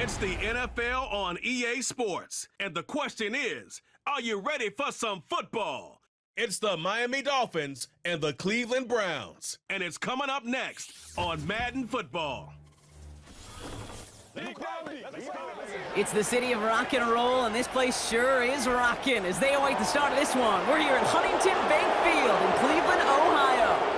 It's the NFL on EA Sports, and the question is, are you ready for some football? It's the Miami Dolphins and the Cleveland Browns, and it's coming up next on Madden Football. It's the city of rock and roll, and this place sure is rocking as they await the start of this one. We're here at Huntington Bank Field in Cleveland, Ohio.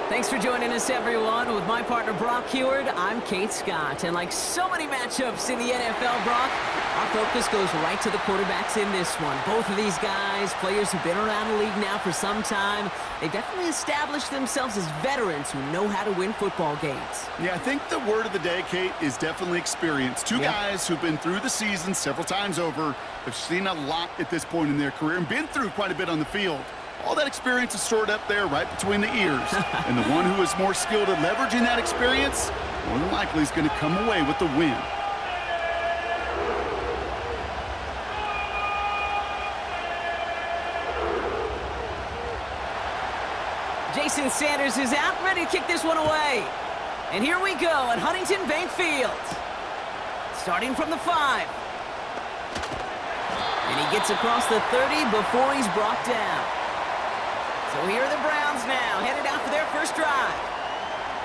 Thanks for joining us, everyone. With my partner, Brock Heward, I'm Kate Scott. And like so many matchups in the NFL, Brock, our focus goes right to the quarterbacks in this one. Both of these guys, players who've been around the league now for some time, they've definitely established themselves as veterans who know how to win football games. Yeah, I think the word of the day, Kate, is definitely experience. Two guys who've been through the season several times over, have seen a lot at this point in their career, and been through quite a bit on the field. All that experience is stored up there right between the ears. And the one who is more skilled at leveraging that experience, more than likely is going to come away with the win. Jason Sanders is out, ready to kick this one away. And here we go at Huntington Bank Field. Starting from the 5. And he gets across the 30 before he's brought down. So here are the Browns now, headed out for their first drive.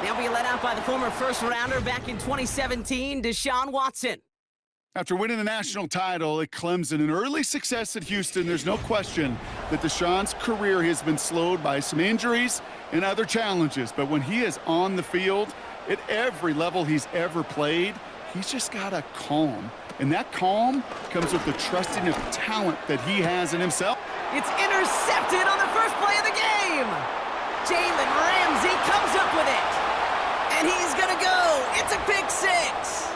They'll be led out by the former first-rounder back in 2017, Deshaun Watson. After winning the national title at Clemson and early success at Houston, there's no question that Deshaun's career has been slowed by some injuries and other challenges. But when he is on the field, at every level he's ever played, he's just got a calm. And that calm comes with the trusting of talent that he has in himself. It's intercepted on the first play of the game. Jalen Ramsey comes up with it. And he's going to go. It's a pick 6.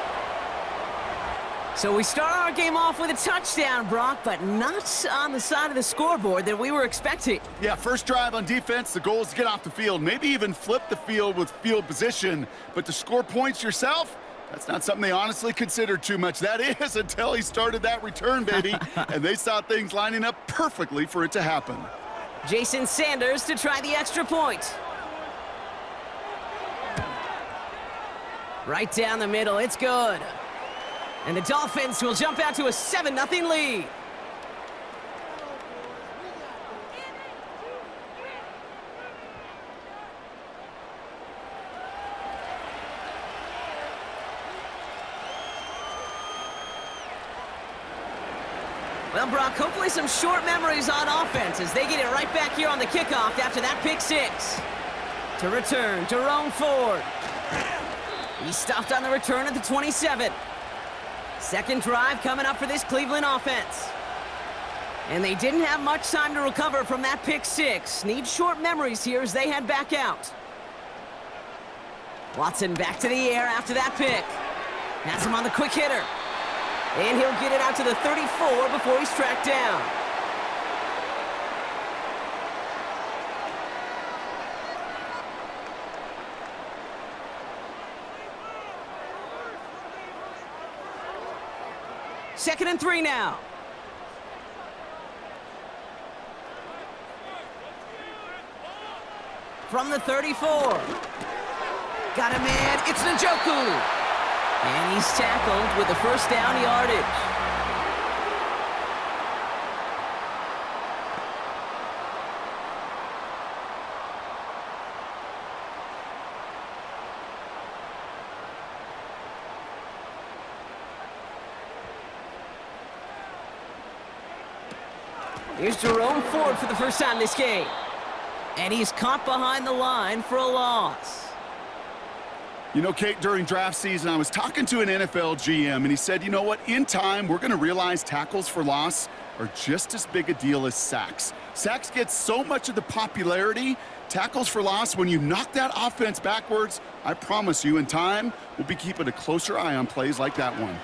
So we start our game off with a touchdown, Brock, but not on the side of the scoreboard that we were expecting. Yeah, first drive on defense, the goal is to get off the field, maybe even flip the field with field position. But to score points yourself, that's not something they honestly considered too much. That is until he started that return, baby. And they saw things lining up perfectly for it to happen. Jason Sanders to try the extra point. Right down the middle, it's good. And the Dolphins will jump out to a 7-0 lead. Well, Brock, hopefully some short memories on offense as they get it right back here on the kickoff after that pick 6. To return, Jerome Ford. He stopped on the return at the 27. Second drive coming up for this Cleveland offense. And they didn't have much time to recover from that pick 6. Need short memories here as they head back out. Watson back to the air after that pick. Has him on the quick hitter. And he'll get it out to the 34 before he's tracked down. Second and 3 now. From the 34. Got a man, it's Njoku. And he's tackled with the first down yardage. Here's Jerome Ford for the first time this game. And he's caught behind the line for a loss. You know, Kate, during draft season, I was talking to an NFL GM, and he said, you know what, in time, we're going to realize tackles for loss are just as big a deal as sacks. Sacks get so much of the popularity. Tackles for loss, when you knock that offense backwards, I promise you, in time, we'll be keeping a closer eye on plays like that one.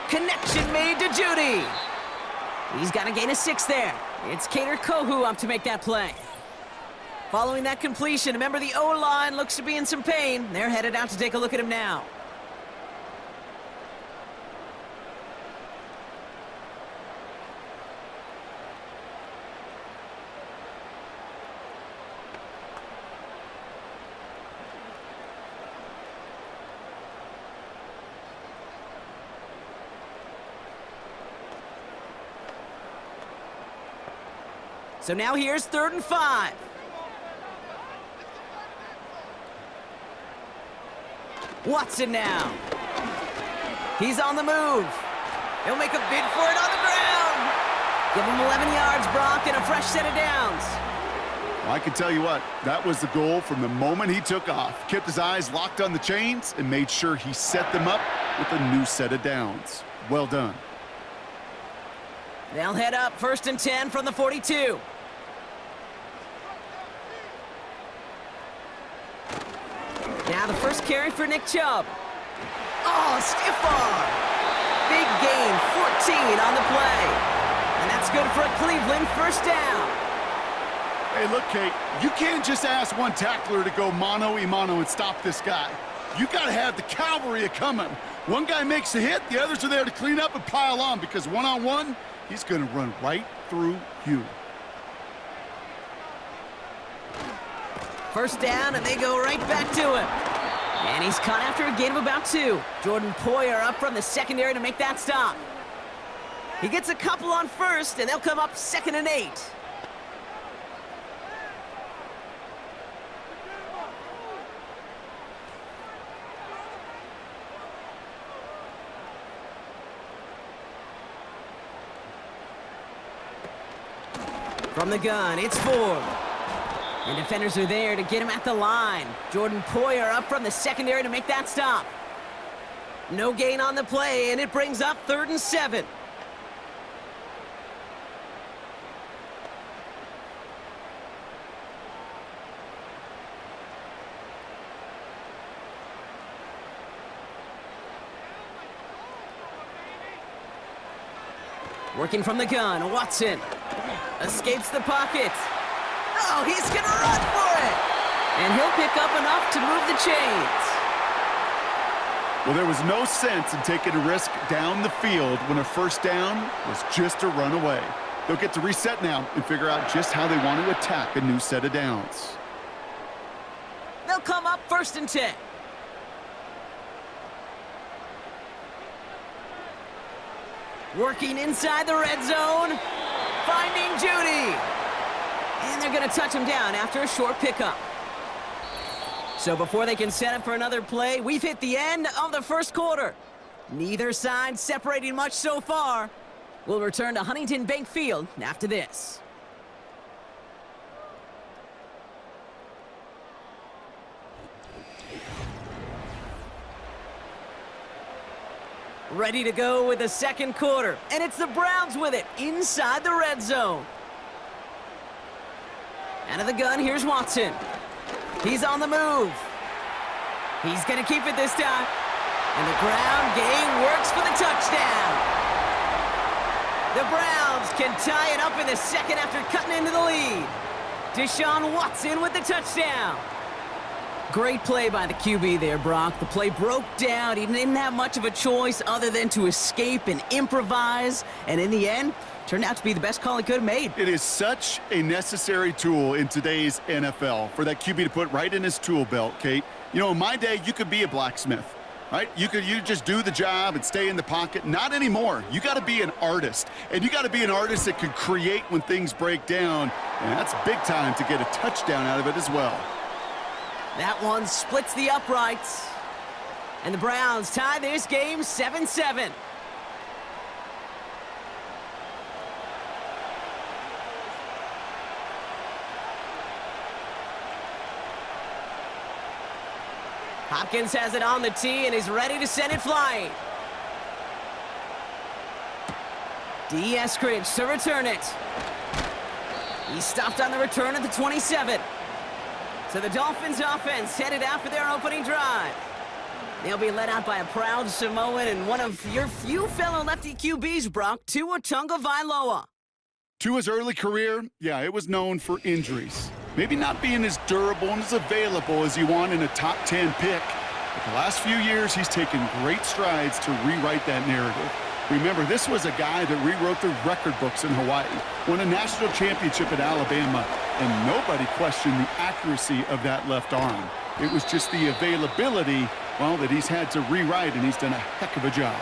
Connection made to Judy. He's got to gain a 6 there. It's Kader Kohu up to make that play. Following that completion, remember the O-line looks to be in some pain. They're headed out to take a look at him now. So now here's 3rd and 5. Watson now. He's on the move. He'll make a bid for it on the ground. Give him 11 yards, Brock, and a fresh set of downs. Well, I can tell you what, that was the goal from the moment he took off. Kept his eyes locked on the chains and made sure he set them up with a new set of downs. Well done. They'll head up 1st and 10 from the 42. Now the first carry for Nick Chubb. Oh, stiff arm. Big gain, 14 on the play. And that's good for a Cleveland 1st down. Hey, look, Kate, you can't just ask one tackler to go mano-a-mano and stop this guy. You got to have the cavalry coming. One guy makes a hit, the others are there to clean up and pile on, because one-on-one, he's going to run right through you. 1st down, and they go right back to him. And he's caught after a gain of about 2. Jordan Poyer up from the secondary to make that stop. He gets a couple on 1st, and they'll come up 2nd and 8. From the gun, it's Ford. And defenders are there to get him at the line. Jordan Poyer up from the secondary to make that stop. No gain on the play, and it brings up 3rd and 7. Working from the gun, Watson escapes the pocket. Oh, he's gonna run for it! And he'll pick up enough to move the chains. Well, there was no sense in taking a risk down the field when a 1st down was just a run away. They'll get to reset now and figure out just how they want to attack a new set of downs. They'll come up 1st and 10. Working inside the red zone, finding Judy. And they're going to touch him down after a short pickup. So before they can set up for another play, we've hit the end of the 1st quarter. Neither side separating much so far. We'll return to Huntington Bank Field after this. Ready to go with the 2nd quarter. And it's the Browns with it inside the red zone. Out of the gun, here's Watson. He's on the move. He's going to keep it this time. And the ground game works for the touchdown. The Browns can tie it up in the 2nd after cutting into the lead. Deshaun Watson with the touchdown. Great play by the QB there, Brock. The play broke down. He didn't have much of a choice other than to escape and improvise. And in the end, turned out to be the best call he could have made. It is such a necessary tool in today's NFL for that QB to put right in his tool belt, Kate. You know, in my day, you could be a blacksmith, right? You just do the job and stay in the pocket. Not anymore. You got to be an artist. And you got to be an artist that can create when things break down. And that's big time to get a touchdown out of it as well. That one splits the uprights. And the Browns tie this game 7-7. Hopkins has it on the tee and is ready to send it flying. D. Eskridge to return it. He stopped on the return at the 27. So the Dolphins offense headed out for their opening drive. They'll be led out by a proud Samoan and one of your few fellow lefty QBs, Brock, Tua Tagovailoa. Tua's early career, yeah, it was known for injuries. Maybe not being as durable and as available as you want in a top 10 pick. But the last few years, he's taken great strides to rewrite that narrative. Remember, this was a guy that rewrote the record books in Hawaii, won a national championship at Alabama, and nobody questioned the accuracy of that left arm. It was just the availability, well, that he's had to rewrite, and he's done a heck of a job.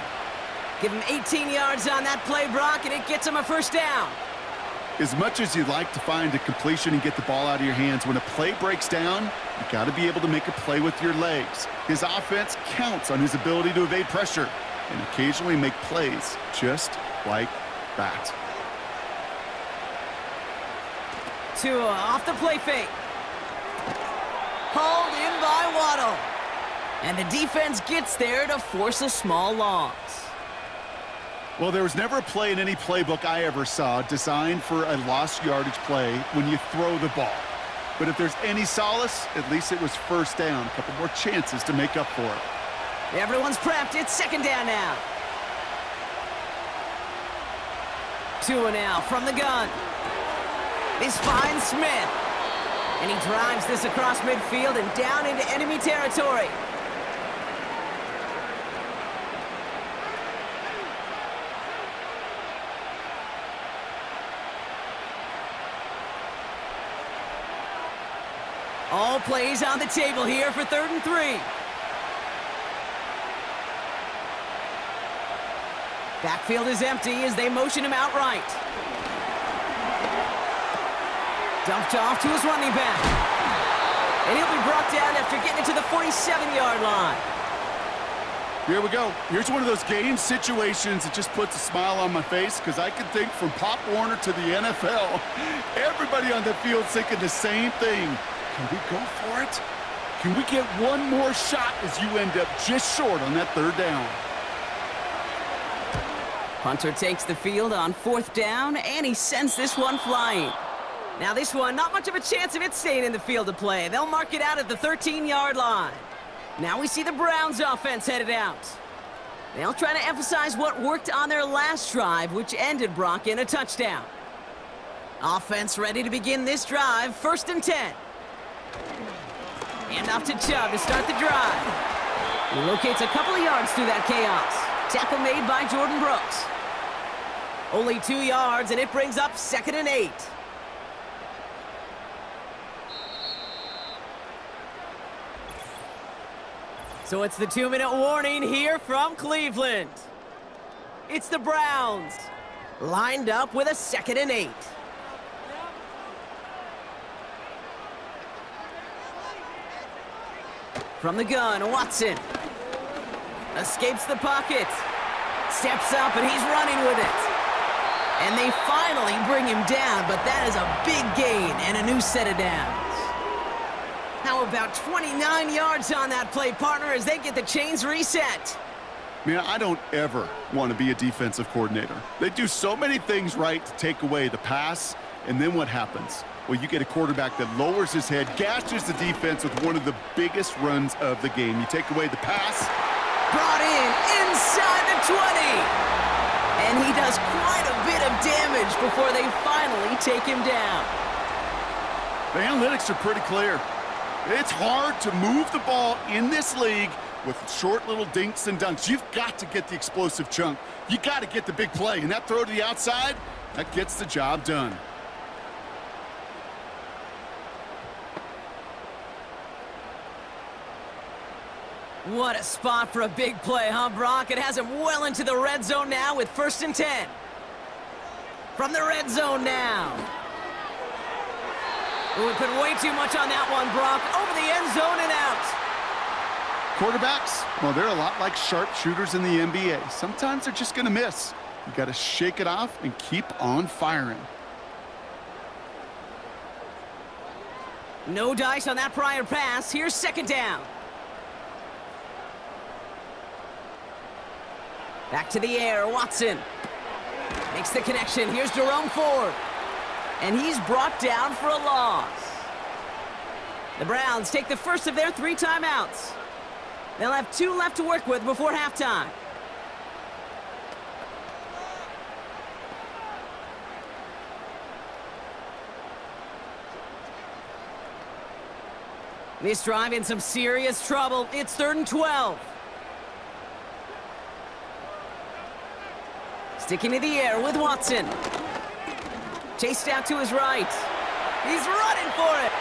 Give him 18 yards on that play, Brock, and it gets him a 1st down. As much as you'd like to find a completion and get the ball out of your hands, when a play breaks down, you got to be able to make a play with your legs. His offense counts on his ability to evade pressure and occasionally make plays just like that. Tua off the play fake. Hauled in by Waddle. And the defense gets there to force a small loss. Well, there was never a play in any playbook I ever saw designed for a lost yardage play when you throw the ball. But if there's any solace, at least it was first down. A couple more chances to make up for it. Everyone's prepped. It's second down now. Tua now from the gun. This finds Smith. And he drives this across midfield and down into enemy territory. All plays on the table here for 3rd and 3. Backfield is empty as they motion him out right. Dumped off to his running back. And he'll be brought down after getting to the 47-yard line. Here we go. Here's one of those game situations that just puts a smile on my face because I can think from Pop Warner to the NFL, everybody on the field thinking the same thing. Can we go for it? Can we get one more shot as you end up just short on that 3rd down? Punter takes the field on 4th down, and he sends this one flying. Now this one, not much of a chance of it staying in the field of play. They'll mark it out at the 13-yard line. Now we see the Browns offense headed out. They'll try to emphasize what worked on their last drive, which ended, Brock, in a touchdown. Offense ready to begin this drive, 1st and 10. And off to Chubb to start the drive. He locates a couple of yards through that chaos. Tackle made by Jordan Brooks. Only 2 yards, and it brings up 2nd and 8. So it's the 2-minute warning here from Cleveland. It's the Browns, lined up with a 2nd and 8. From the gun, Watson. Escapes the pocket. Steps up, and he's running with it. And they finally bring him down, but that is a big gain and a new set of downs. How about 29 yards on that play, partner, as they get the chains reset? Man, I don't ever want to be a defensive coordinator. They do so many things right to take away the pass, and then what happens? Well, you get a quarterback that lowers his head, gashes the defense with one of the biggest runs of the game. You take away the pass. Brought in inside the 20. And he does quite a bit of damage before they finally take him down. The analytics are pretty clear. It's hard to move the ball in this league with short little dinks and dunks. You've got to get the explosive chunk. You got to get the big play. And that throw to the outside, that gets the job done. What a spot for a big play, huh, Brock? It has him well into the red zone now with 1st and 10. From the red zone now. Ooh, we put way too much on that one, Brock. Over the end zone and out. Quarterbacks, well, they're a lot like sharpshooters in the NBA. Sometimes they're just going to miss. You got to shake it off and keep on firing. No dice on that prior pass. Here's 2nd down. Back to the air, Watson. Makes the connection. Here's Jerome Ford. And he's brought down for a loss. The Browns take the first of their 3 timeouts. They'll have 2 left to work with before halftime. This drive in some serious trouble. It's 3rd and 12. Sticking to the air with Watson. Chased out to his right. He's running for it.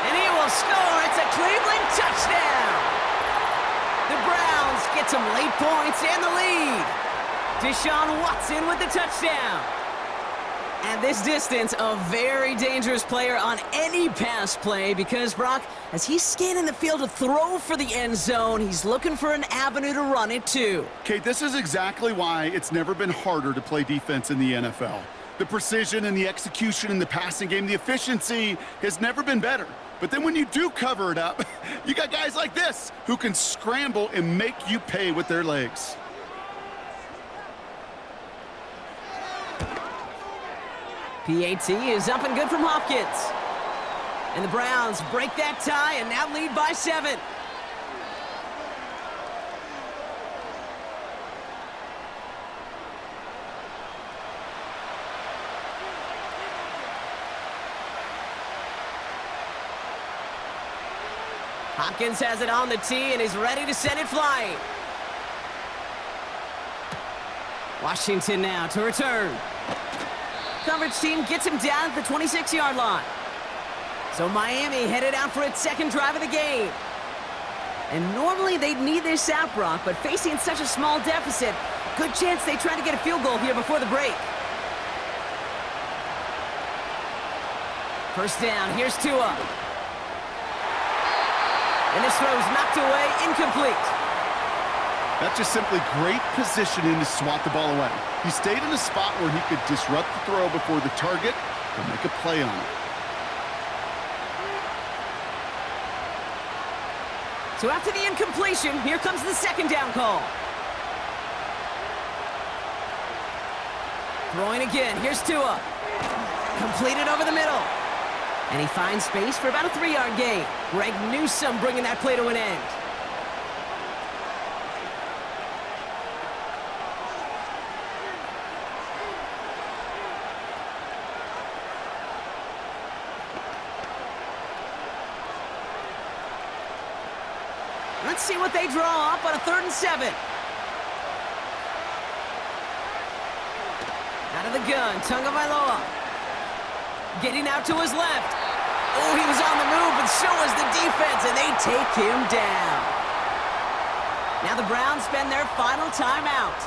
And he will score. It's a Cleveland touchdown. The Browns get some late points and the lead. Deshaun Watson with the touchdown. At this distance, a very dangerous player on any pass play because, Brock, as he's scanning the field to throw for the end zone, he's looking for an avenue to run it to. Kate, this is exactly why it's never been harder to play defense in the NFL. The precision and the execution in the passing game, the efficiency has never been better. But then when you do cover it up, you got guys like this who can scramble and make you pay with their legs. PAT is up and good from Hopkins. And the Browns break that tie and now lead by 7. Hopkins has it on the tee and is ready to send it flying. Washington now to return. Coverage team gets him down at the 26-yard line. So Miami headed out for its second drive of the game. And normally they'd need this out, Brock, but facing such a small deficit, good chance they try to get a field goal here before the break. First down, here's Tua. And this throw's knocked away, incomplete. That's just simply great positioning to swat the ball away. He stayed in a spot where he could disrupt the throw before the target could make a play on it. So after the incompletion, here comes the second down call. Throwing again, here's Tua. Completed over the middle. And he finds space for about a 3-yard gain. Greg Newsome bringing that play to an end. Let's see what they draw up on a 3rd and 7. Out of the gun, Tagovailoa. Getting out to his left. Oh, he was on the move, but so was the defense, and they take him down. Now the Browns spend their final timeout.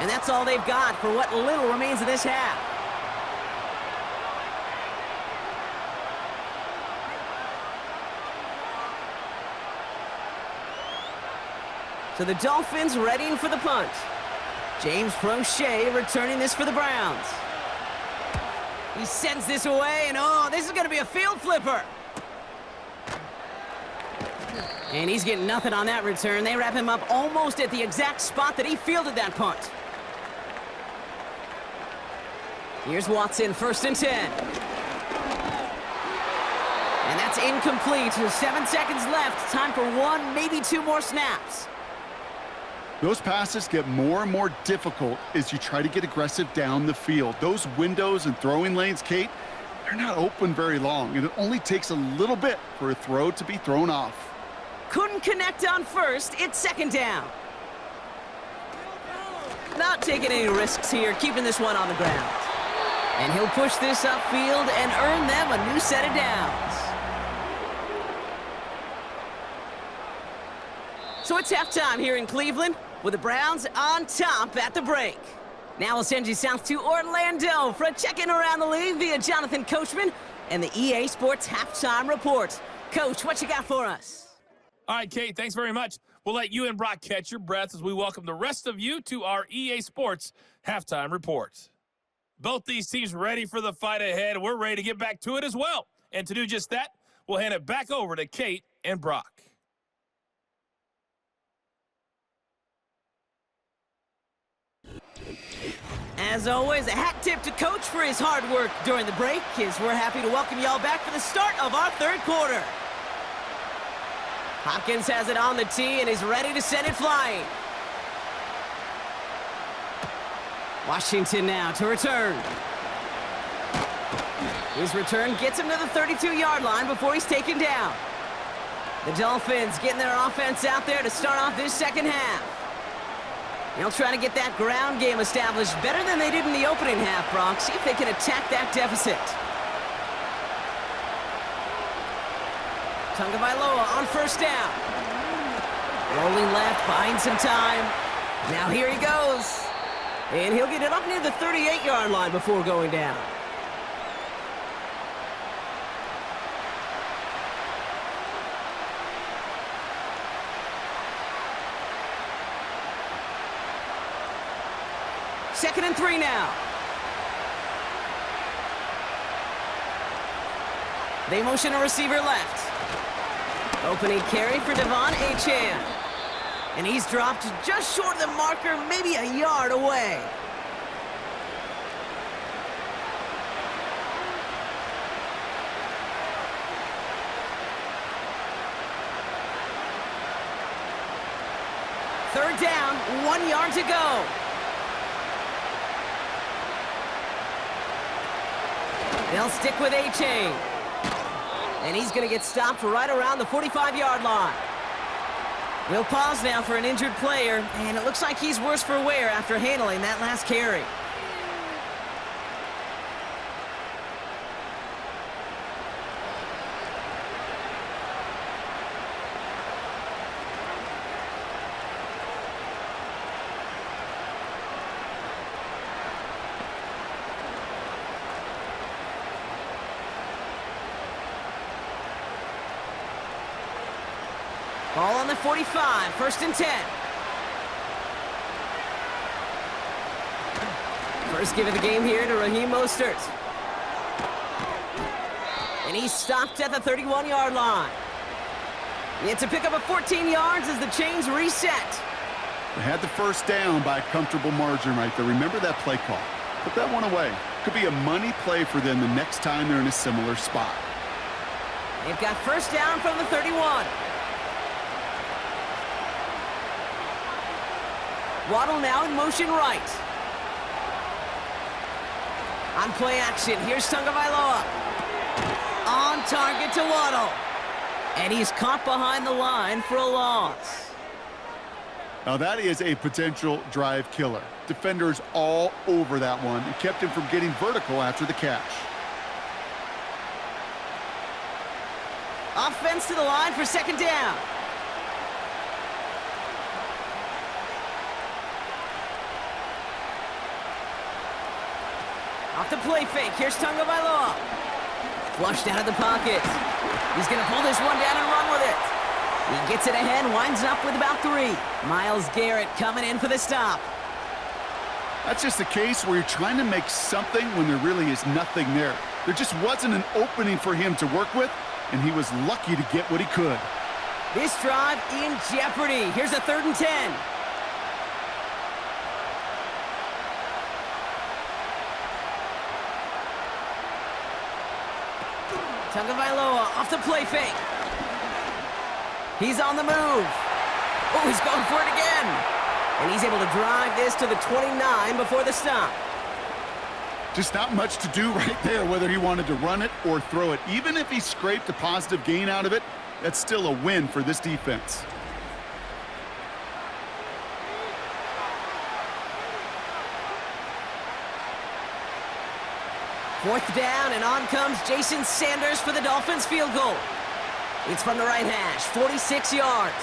And that's all they've got for what little remains of this half. So the Dolphins readying for the punt. James Prochet returning this for the Browns. He sends this away, and oh, this is going to be a field flipper. And he's getting nothing on that return. They wrap him up almost at the exact spot that he fielded that punt. Here's Watson, 1st and 10. And that's incomplete. 7 seconds left. Time for 1, maybe 2 more snaps. Those passes get more and more difficult as you try to get aggressive down the field. Those windows and throwing lanes, Kate, they're not open very long, and it only takes a little bit for a throw to be thrown off. Couldn't connect on 1st. It's 2nd down. Not taking any risks here, keeping this one on the ground. And he'll push this upfield and earn them a new set of downs. So it's halftime here in Cleveland, with the Browns on top at the break. Now we'll send you south to Orlando for a check-in around the league via Jonathan Coachman and the EA Sports Halftime Report. Coach, what you got for us? All right, Kate, thanks very much. We'll let you and Brock catch your breath as we welcome the rest of you to our EA Sports Halftime Report. Both these teams ready for the fight ahead. We're ready to get back to it as well. And to do just that, we'll hand it back over to Kate and Brock. As always, a hat tip to Coach for his hard work during the break, as we're happy to welcome y'all back for the start of our 3rd quarter. Hopkins has it on the tee and is ready to send it flying. Washington now to return. His return gets him to the 32-yard line before he's taken down. The Dolphins getting their offense out there to start off this second half. They'll try to get that ground game established better than they did in the opening half, Brock. See if they can attack that deficit. Tagovailoa on 1st down. Rolling left, buying some time. Now here he goes. And he'll get it up near the 38-yard line before going down. Second and 3 now. They motion a receiver left. Opening carry for Devon Achane. And he's dropped just short of the marker, maybe a yard away. Third down, 1 yard to go. They'll stick with Achane. And he's going to get stopped right around the 45-yard line. We'll pause now for an injured player, and it looks like he's worse for wear after handling that last carry. Ball on the 45, first and 10. First give of the game here to Raheem Mostert. And he's stopped at the 31-yard line. It's a pickup of 14 yards as the chains reset. They had the first down by a comfortable margin right there. Remember that play call. Put that one away. Could be a money play for them the next time they're in a similar spot. They've got first down from the 31. Waddle now in motion right. On play action, here's Tagovailoa. On target to Waddle. And he's caught behind the line for a loss. Now that is a potential drive killer. Defenders all over that one and kept him from getting vertical after the catch. Offense to the line for second down. Off the play fake, here's Tagovailoa. Flushed out of the pocket. He's going to pull this one down and run with it. He gets it ahead, winds up with about 3. Myles Garrett coming in for the stop. That's just a case where you're trying to make something when there really is nothing there. There just wasn't an opening for him to work with, and he was lucky to get what he could. This drive in jeopardy. Here's a 3rd and 10. Tagovailoa off the play fake. He's on the move. Oh, he's going for it again. And he's able to drive this to the 29 before the stop. Just not much to do right there, whether he wanted to run it or throw it. Even if he scraped a positive gain out of it, that's still a win for this defense. Fourth down, and on comes Jason Sanders for the Dolphins field goal. It's from the right hash, 46 yards.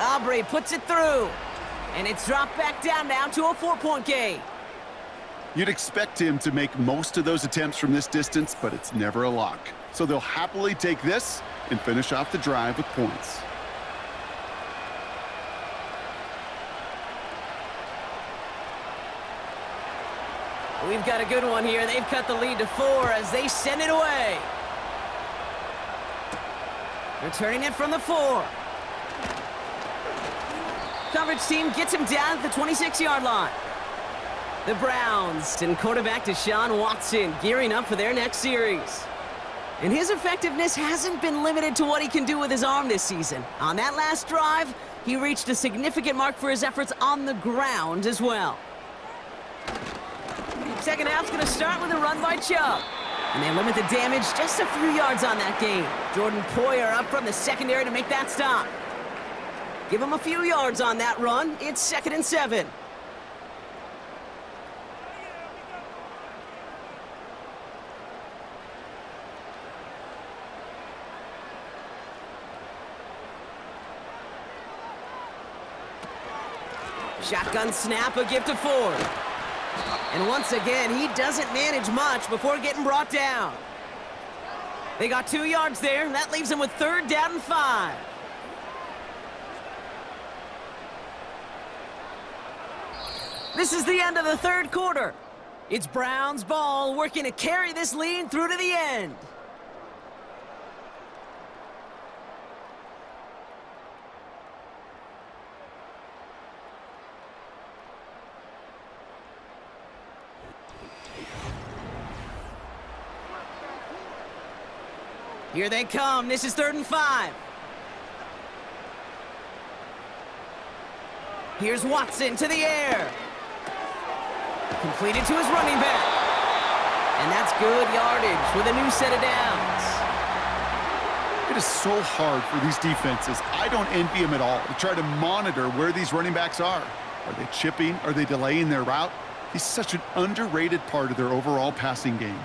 Aubrey puts it through, and it's dropped back down now to a 4-point game. You'd expect him to make most of those attempts from this distance, but it's never a lock. So they'll happily take this and finish off the drive with points. We've got a good one here. They've cut the lead to 4 as they send it away. Returning it from the 4. Coverage team gets him down at the 26-yard line. The Browns and quarterback Deshaun Watson gearing up for their next series. And his effectiveness hasn't been limited to what he can do with his arm this season. On that last drive, he reached a significant mark for his efforts on the ground as well. Second half's going to start with a run by Chubb. And they limit the damage just a few yards on that game. Jordan Poyer up from the secondary to make that stop. Give him a few yards on that run. It's 2nd and 7. Shotgun snap, a gift to Ford. And once again, he doesn't manage much before getting brought down. They got 2 yards there, and that leaves him with 3rd down and 5. This is the end of the 3rd quarter. It's Browns ball, working to carry this lead through to the end. Here they come. This is 3rd and 5. Here's Watson to the air. Completed to his running back. And that's good yardage with a new set of downs. It is so hard for these defenses. I don't envy them at all to try to monitor where these running backs are. Are they chipping? Are they delaying their route? He's such an underrated part of their overall passing game.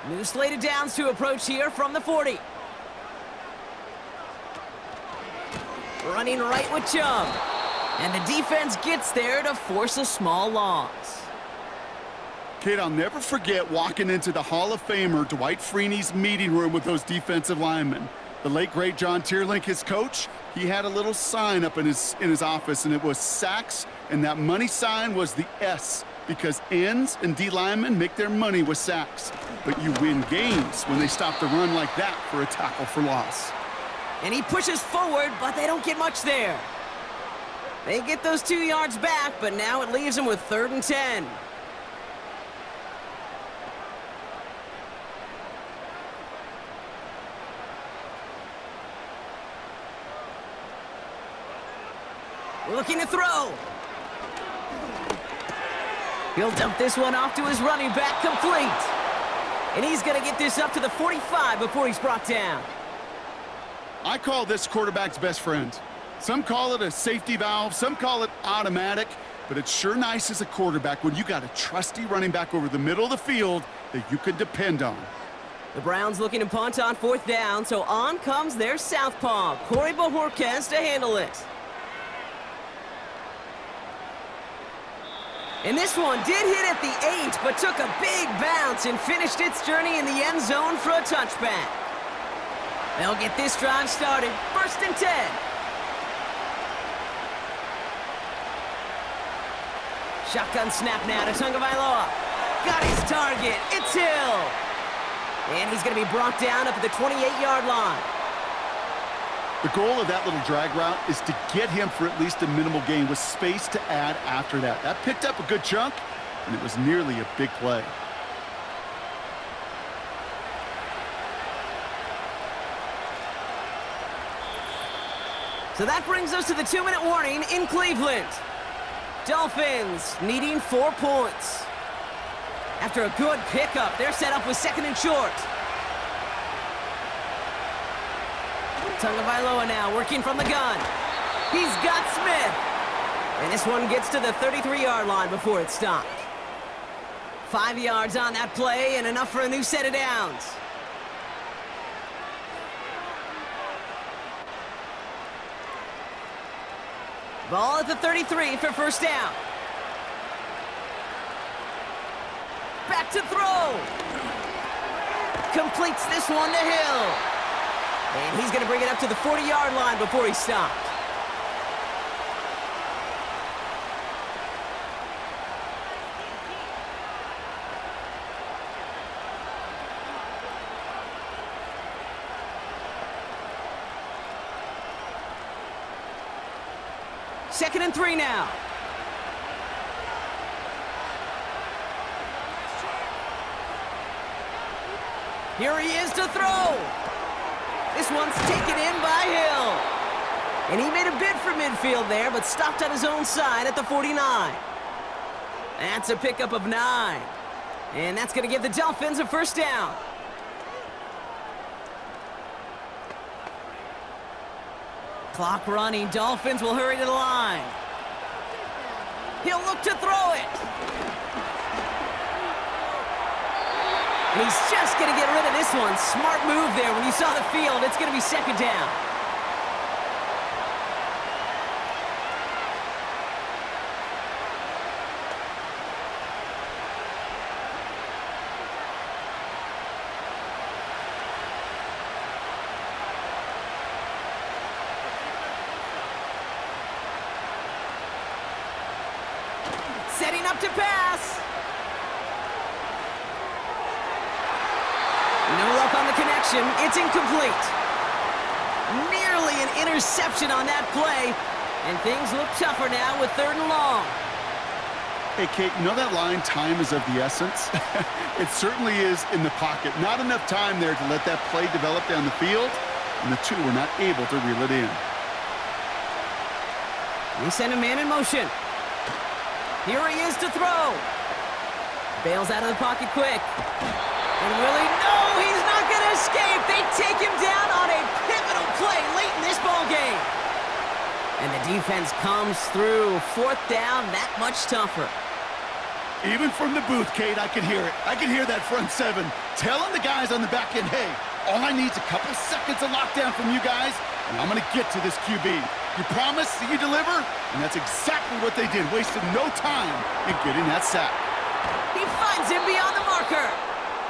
New slate of downs to approach here from the 40. Running right with Chubb. And the defense gets there to force a small loss. Kid, I'll never forget walking into the Hall of Famer Dwight Freeney's meeting room with those defensive linemen. The late, great John Tierlink, his coach, he had a little sign up in his office, and it was sacks, and that money sign was the S, because ends and D linemen make their money with sacks. But you win games when they stop the run like that for a tackle for loss. And he pushes forward, but they don't get much there. They get those 2 yards back, but now it leaves them with 3rd and 10. Looking to throw. He'll dump this one off to his running back, complete. And he's going to get this up to the 45 before he's brought down. I call this quarterback's best friend. Some call it a safety valve, some call it automatic, but it's sure nice as a quarterback when you got a trusty running back over the middle of the field that you can depend on. The Browns looking to punt on 4th down, so on comes their southpaw, Corey Bojorquez, to handle it. And this one did hit at the 8, but took a big bounce and finished its journey in the end zone for a touchback. They'll get this drive started. 1st and 10. Shotgun snap now to Tagovailoa. Got his target. It's Hill. And he's going to be brought down up at the 28-yard line. The goal of that little drag route is to get him for at least a minimal gain with space to add after that. That picked up a good chunk, and it was nearly a big play. So that brings us to the 2-minute warning in Cleveland. Dolphins needing 4 points. After a good pickup, they're set up with 2nd and short. Tagovailoa now working from the gun. He's got Smith. And this one gets to the 33-yard line before it's stopped. 5 yards on that play and enough for a new set of downs. Ball at the 33 for 1st down. Back to throw. Completes this one to Hill. And he's going to bring it up to the 40-yard line before he stopped. Second and 3 now. Here he is to throw. This one's taken in by Hill. And he made a bid for midfield there, but stopped on his own side at the 49. That's a pickup of 9. And that's going to give the Dolphins a 1st down. Clock running. Dolphins will hurry to the line. He'll look to throw it. And he's just going to get rid of this one. Smart move there. When you saw the field, it's going to be second down. Setting up to pass. No luck on the connection. It's incomplete. Nearly an interception on that play. And things look tougher now with 3rd and long. Hey, Kate, you know that line, time is of the essence? It certainly is in the pocket. Not enough time there to let that play develop down the field, and the two were not able to reel it in. We send a man in motion. Here he is to throw. Bails out of the pocket quick. And will he? No, he's not going to escape. They take him down on a pivotal play late in this ball game. And the defense comes through. 4th down, that much tougher. Even from the booth, Kate, I can hear it. I can hear that front 7 telling the guys on the back end, hey, all I need is a couple seconds of lockdown from you guys, and I'm going to get to this QB. You promise that you deliver? And that's exactly what they did, wasted no time in getting that sack. He finds him beyond the marker.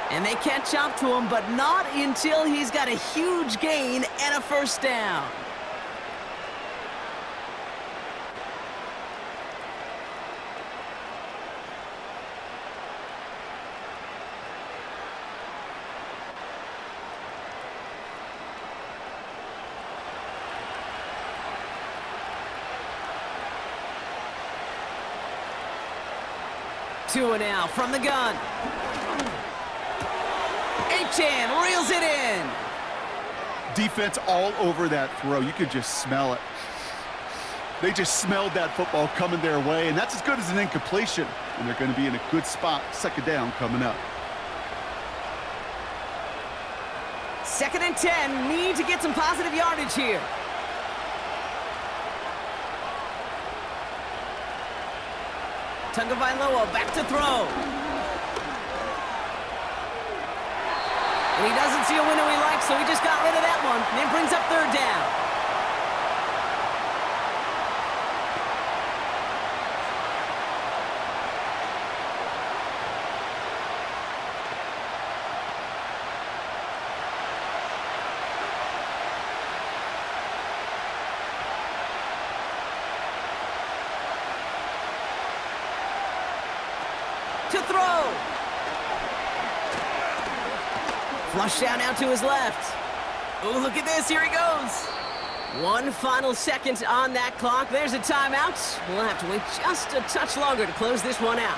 And they catch up to him, but not until he's got a huge gain and a 1st down. Tua now from the gun. Achan reels it in. Defense all over that throw. You could just smell it. They just smelled that football coming their way, and that's as good as an incompletion. And they're going to be in a good spot. 2nd down coming up. 2nd and 10. Need to get some positive yardage here. Tagovailoa back to throw. And he doesn't see a window he likes, so he just got rid of that one. And it brings up 3rd down. To throw. Flush down now to his left. Oh, look at this. Here he goes. One final second on that clock. There's a timeout. We'll have to wait just a touch longer to close this one out.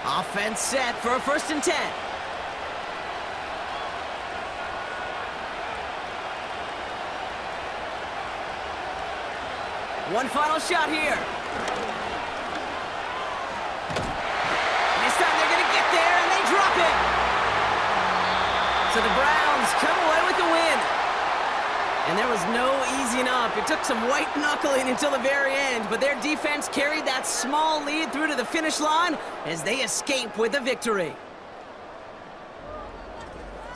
Offense set for a 1st and 10. One final shot here. And this time they're going to get there, and they drop it. So the Browns come away with the win. And there was no easing up. It took some white knuckling until the very end, but their defense carried that small lead through to the finish line as they escape with a victory.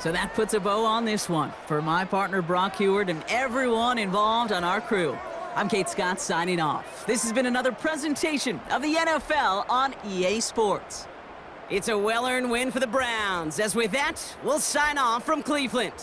So that puts a bow on this one. For my partner Brock Heward and everyone involved on our crew, I'm Kate Scott signing off. This has been another presentation of the NFL on EA Sports. It's a well-earned win for the Browns. As with that, we'll sign off from Cleveland.